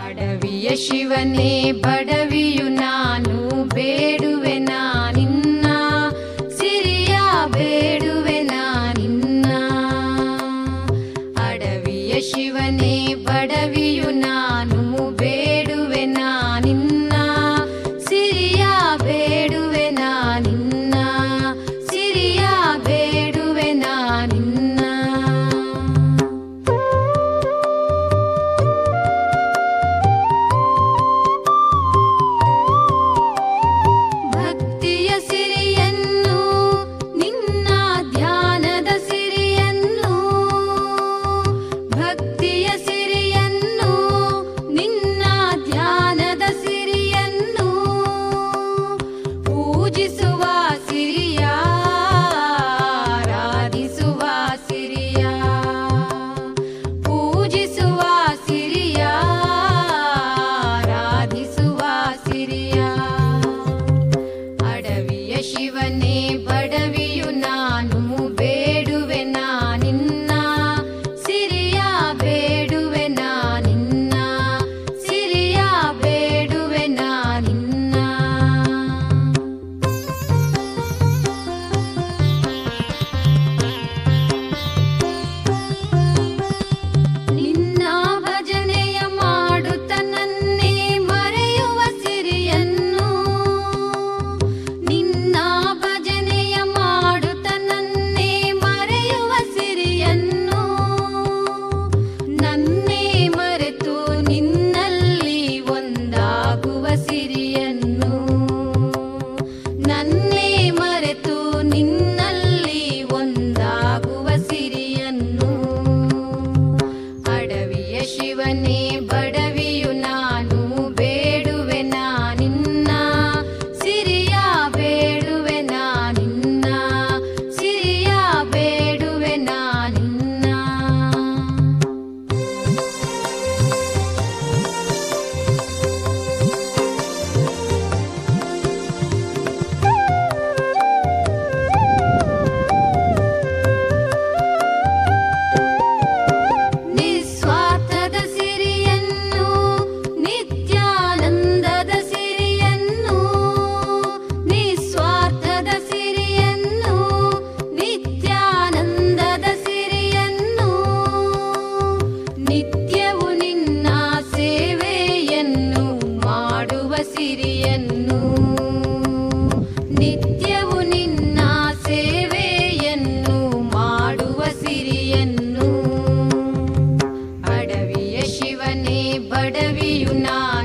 ಅಡವಿಯ ಶಿವನೇ ಬಡವಿಯು ನಾನು ಬೇಡುವೆ ನಿನ್ನ ಸಿರಿಯ ಬೇಡುವೆ ನಿನ್ನ ಅಡವಿಯ ಶಿವನೇ ಬಡವಿಯು ನಾನು ಬೇಡುವೆ ನಿನ್ನ ಸಿರಿಯ ಬೇಡುವೆ ನಿನ್ನ ಸಿರಿಯ ಬೇಡುವೆ ನಿನ್ನ ಭಕ್ತಿಯ ಸಿರಿಯನ್ನು ನಿನ್ನ ಧ್ಯಾನದ ಸಿರಿಯನ್ನು ಭಕ್ತಿಯ ಸಿರಿಯನ್ನು ನಿನ್ನ ಧ್ಯಾನದ ಸಿರಿಯನ್ನು ಪೂಜಿಸುವ ಸಿರಿಯ ಆರಾಧಿಸುವ ಸಿರಿಯ ಪೂಜಿಸುವ ಸಿರಿಯ ಆರಾಧಿಸುವ ಸಿರಿಯ ಅಡವಿಯ ಶಿವನೇ ಬಡವಿಯು ನಾನು ಬೇಡುವೆ ನಿನ್ನ ಸಿರಿಯ ಬೇಡುವೆ ನಿನ್ನ ಸಿರಿಯ ಬೇಡುವೆ ನಿನ್ನ ನಿನ್ನ ಭಜನೆಯ ಮಾಡುತ್ತ ನನ್ನೇ ಮರೆಯುವ ಸಿರಿಯನ್ನು ನಿನ್ನ ಭಜನೆಯ ಮಾಡುತ್ತ ನನ್ನೇ ಮರೆಯುವ ಸಿರಿಯನ್ನು ನನ್ನೇ ಮರೆತು ನಿನ್ನಲ್ಲಿ ಒಂದಾಗುವ ಸಿರಿಯನ್ನು ನನ್ನೇ ಮರೆತು ನಿನ್ನಲ್ಲಿ ಒಂದಾಗುವ ಸಿರಿಯನ್ನು ಅಡವಿಯ ಶಿವನೇ ಬಡವಿಯು ನಾನು ಬೇಡುವೆ ನಿನ್ನ ಸಿರಿಯ ಬೇಡುವೆ ನಿನ್ನ ಸಿರಿಯ ಬೇಡುವೆ ನಿನ್ನ ನಿಸ್ವಾರ್ಥದ ಸಿರಿಯನ್ನು ನಿತ್ಯಾನಂದದ ಸಿರಿಯನ್ನು ನಿಸ್ವಾರ್ಥದ ಸಿರಿಯನ್ನು ನಿತ್ಯಾನಂದದ ಸಿರಿಯನ್ನು ನಿತ್ಯವು ನಿನ್ನ ಸೇವೆಯನ್ನು ಮಾಡುವ ಸಿರಿಯನ್ನು ನಿತ್ಯವು ನಿನ್ನ ಸೇವೆಯನ್ನು ಮಾಡುವ ಸಿರಿಯನ್ನು ಅಡವಿಯ ಶಿವನೇ ಬಡವಿಯು ನಾನು